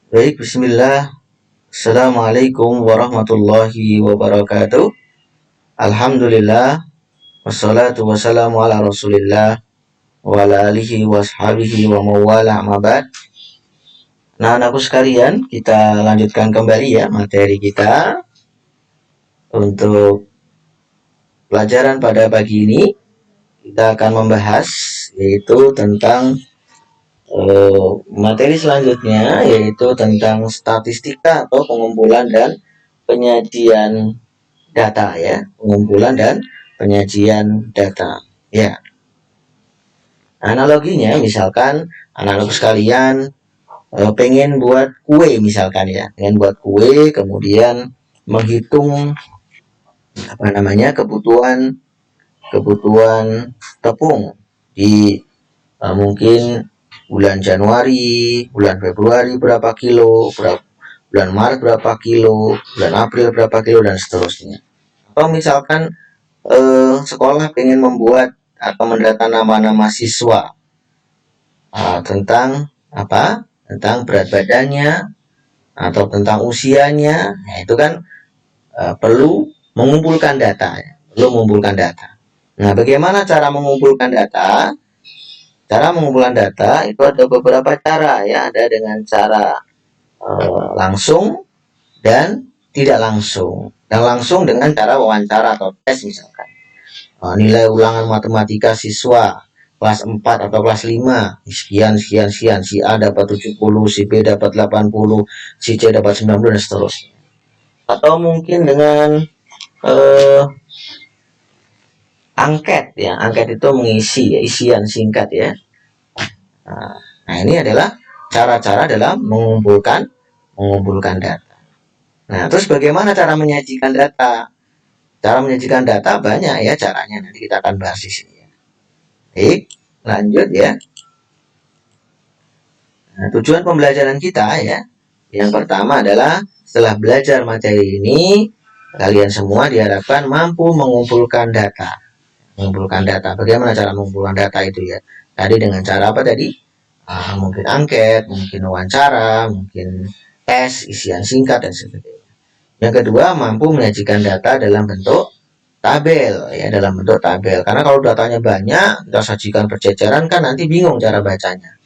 Baik, bismillah. Assalamualaikum warahmatullahi wabarakatuh. Alhamdulillah, wassalatu wassalamu ala rasulillah, wa ala alihi wa ashabihi wa mawala mabad. Nah, anakku sekalian, kita lanjutkan kembali ya materi kita untuk pelajaran pada pagi ini. Kita akan membahas yaitu tentang materi selanjutnya, yaitu tentang statistika atau pengumpulan dan penyajian data ya, pengumpulan dan penyajian data ya. Analoginya misalkan anak-anak sekalian pengen buat kue misalkan ya, pengen buat kue kemudian menghitung kebutuhan tepung di mungkin bulan Januari, bulan Februari berapa kilo, bulan Maret berapa kilo, bulan April berapa kilo dan seterusnya. Atau misalkan sekolah ingin membuat atau mendata nama-nama siswa tentang apa? Tentang berat badannya atau tentang usianya. Nah, itu kan perlu mengumpulkan data, ya. Perlu mengumpulkan data. Nah, bagaimana cara mengumpulkan data? Cara mengumpulkan data itu ada beberapa cara ya. Ada dengan cara langsung dan tidak langsung. Dan langsung dengan cara wawancara atau tes misalkan. Nilai ulangan matematika siswa kelas 4 atau kelas 5 sekian sekian sekian, si A dapat 70, si B dapat 80, si C dapat 90 dan seterusnya. Atau mungkin dengan angket ya, angket itu mengisi ya, isian singkat ya. Nah, ini adalah cara-cara dalam mengumpulkan data. Nah, terus bagaimana cara menyajikan data? Cara menyajikan data banyak ya caranya, nanti kita akan bahas di sini ya. Baik, lanjut ya. Nah, tujuan pembelajaran kita ya, yang pertama adalah setelah belajar materi ini, kalian semua diharapkan mampu mengumpulkan data. Mengumpulkan data. Bagaimana cara mengumpulkan data itu ya? Tadi dengan cara apa tadi? Mungkin angket, mungkin wawancara, mungkin tes, isian singkat dan sebagainya. Yang kedua, mampu menyajikan data dalam bentuk tabel ya, dalam bentuk tabel. Karena kalau datanya banyak, kita sajikan berjejeran kan nanti bingung cara bacanya.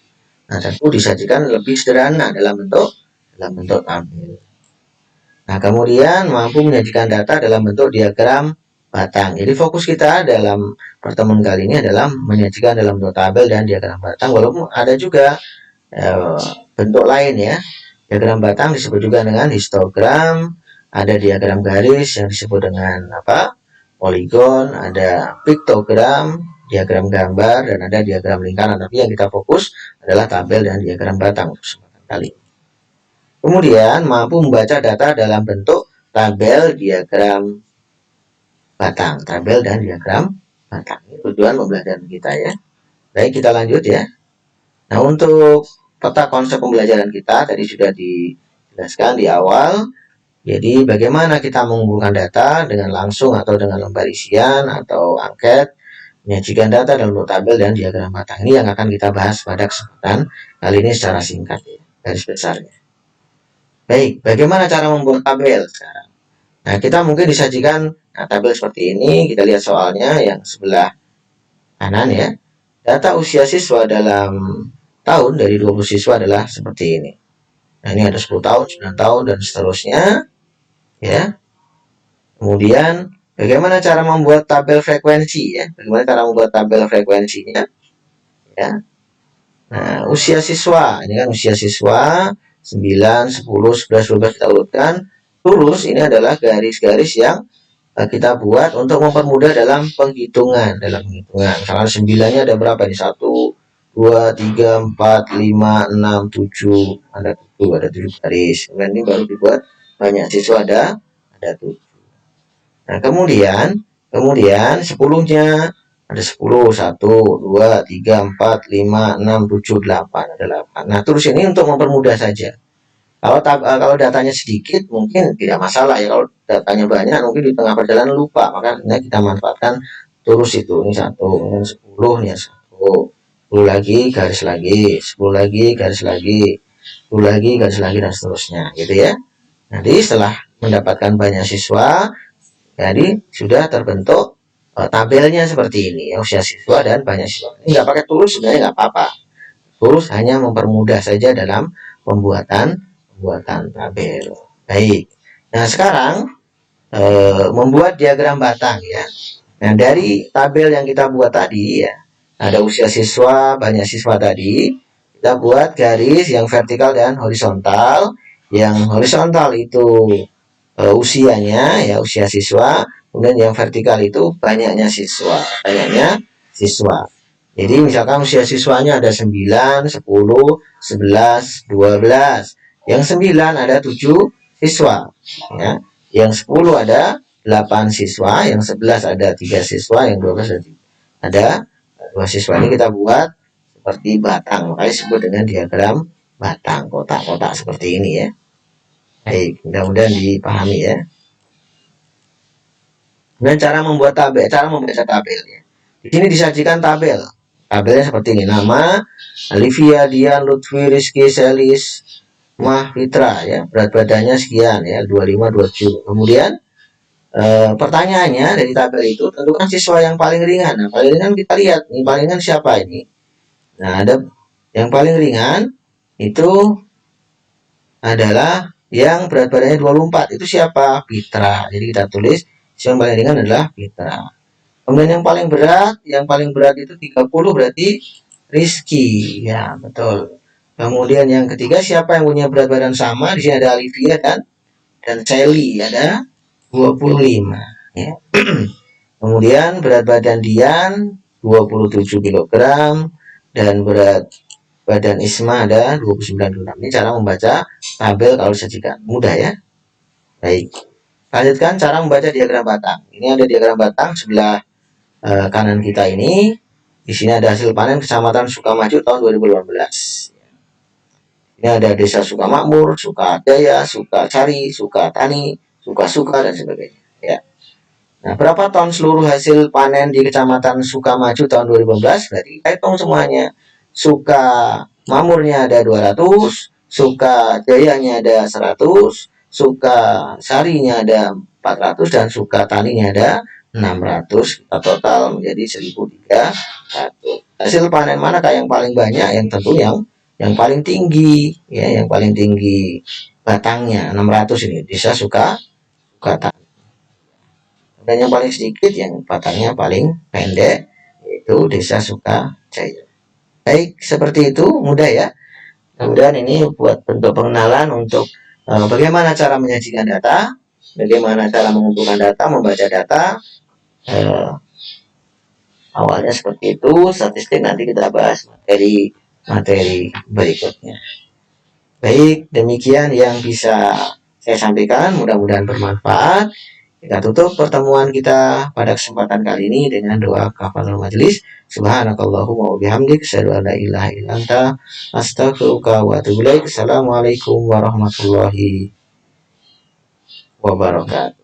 Nah, tentu disajikan lebih sederhana dalam bentuk tabel. Nah, kemudian mampu menyajikan data dalam bentuk diagram batang. Jadi fokus kita dalam pertemuan kali ini adalah menyajikan dalam bentuk tabel dan diagram batang. Walaupun ada juga bentuk lain ya. Diagram batang disebut juga dengan histogram, ada diagram garis yang disebut dengan apa? Poligon, ada piktogram, diagram gambar, dan ada diagram lingkaran. Tapi yang kita fokus adalah tabel dan diagram batang untuk kesempatan kali ini. Kemudian mampu membaca data dalam bentuk tabel, diagram batang, tabel dan diagram batang. Ini tujuan pembelajaran kita ya. Baik, kita lanjut ya. Nah, untuk peta konsep pembelajaran kita tadi sudah dijelaskan di awal. Jadi bagaimana kita mengumpulkan data dengan langsung atau dengan lembar isian atau angket, menyajikan data dalam bentuk tabel dan diagram batang. Ini yang akan kita bahas pada kesempatan kali ini secara singkat ya, garis besarnya. Baik, bagaimana cara membuat tabel sekarang? Nah, kita mungkin disajikan tabel seperti ini. Kita lihat soalnya yang sebelah kanan ya. Data usia siswa dalam tahun dari 20 siswa adalah seperti ini. Nah, ini ada 10 tahun, 9 tahun, dan seterusnya. Ya. Kemudian, bagaimana cara membuat tabel frekuensi ya? Bagaimana cara membuat tabel frekuensinya? Ya. Nah, usia siswa. Ini kan usia siswa 9, 10, 11, 12 kita urutkan. Lurus ini adalah garis-garis yang kita buat untuk mempermudah dalam penghitungan. Misalnya 9-nya ada berapa nih? 1, 2, 3, 4, 5, 6, 7. Ada 7 garis. Kemudian ini baru dibuat banyak siswa ada 7. Nah, kemudian 10-nya ada 10, 1, 2, 3, 4, 5, 6, 7, 8. Ada 8. Nah, terus ini untuk mempermudah saja. Kalau datanya sedikit mungkin tidak masalah ya. Kalau datanya banyak mungkin di tengah perjalanan lupa, makanya kita manfaatkan terus itu. Ini 1, ini 10, ini 1, 10 lagi garis lagi, 10 lagi garis lagi, 10 lagi, garis lagi, dan seterusnya, gitu ya. Nanti setelah mendapatkan banyak siswa, jadi sudah terbentuk tabelnya seperti ini, usia siswa dan banyak siswa. Ini nggak pakai tulus sebenarnya nggak apa-apa. Tulus hanya mempermudah saja dalam pembuatan tabel. Baik. Nah sekarang membuat diagram batang ya. Nah dari tabel yang kita buat tadi ya, ada usia siswa, banyak siswa tadi, kita buat garis yang vertikal dan horizontal. Yang horizontal itu usianya ya, usia siswa, kemudian yang vertikal itu banyaknya siswa. Jadi misalkan usia siswanya ada 9, 10, 11, 12. Yang 9 ada 7 siswa ya. Yang 10 ada 8 siswa, yang 11 ada 3 siswa, yang 12 ada 2 siswa. Ini kita buat seperti batang, makanya disebut dengan diagram batang, kotak-kotak seperti ini ya. Baik, mudah-mudahan dipahami ya. Dan cara membuat tabel, cara membaca tabel ya. Di sini disajikan tabel. Tabelnya seperti ini. Nama Olivia, Dian, Lutfi, Rizky, Selis, Mah, Fitra ya. Berat badannya sekian ya, 25, 27. Kemudian pertanyaannya dari tabel itu tentukan siswa yang paling ringan. Nah, paling ringan kita lihat, ini paling ringan siapa ini? Nah, ada yang paling ringan itu adalah yang berat badannya 24. Itu siapa? Fitra. Jadi kita tulis yang paling ringan adalah Fitra. Kemudian yang paling berat itu 30 berarti Rizky. Ya, betul. Kemudian yang ketiga siapa yang punya berat badan sama? Di sini ada Olivia dan Sally, ada 25 ya. Kemudian berat badan Dian 27 kg dan berat badan Isma ada 29 kg. Ini cara membaca tabel kalau disajikan. Mudah ya. Baik. Lanjutkan cara membaca diagram batang. Ini ada diagram batang sebelah kanan kita ini. Di sini ada hasil panen Kecamatan Sukamaju tahun 2018. Ini ada Desa Sukamakmur, Sukajaya, Sukacari, Sukatani, Suka-Suka dan sebagainya. Ya. Nah, berapa ton seluruh hasil panen di Kecamatan Sukamaju tahun 2015? Berarti kita hitung semuanya. Sukamakmurnya ada 200, Sukajayanya ada 100, Sukasarinya ada 400 dan Sukataninya ada 600. Kita total menjadi 1.300. Hasil panen manakah yang paling banyak? Yang tentu yang paling tinggi ya, yang paling tinggi batangnya 600 ini Desa Sukatani. Dan yang paling sedikit yang batangnya paling pendek yaitu Desa Sukajaya. Baik, seperti itu, mudah ya. Kemudian ini buat bentuk pengenalan untuk bagaimana cara menyajikan data, bagaimana cara mengumpulkan data, membaca data. Awalnya seperti itu, statistik nanti kita bahas materi berikutnya. Baik, demikian yang bisa saya sampaikan, mudah-mudahan bermanfaat. Kita tutup pertemuan kita pada kesempatan kali ini dengan doa kafaratul majelis. Subhanakallahumma wa bihamdik, asyhadu an la ilaha illa anta, astaghfiruka wa atubu ilaik. Assalamualaikum warahmatullahi wabarakatuh.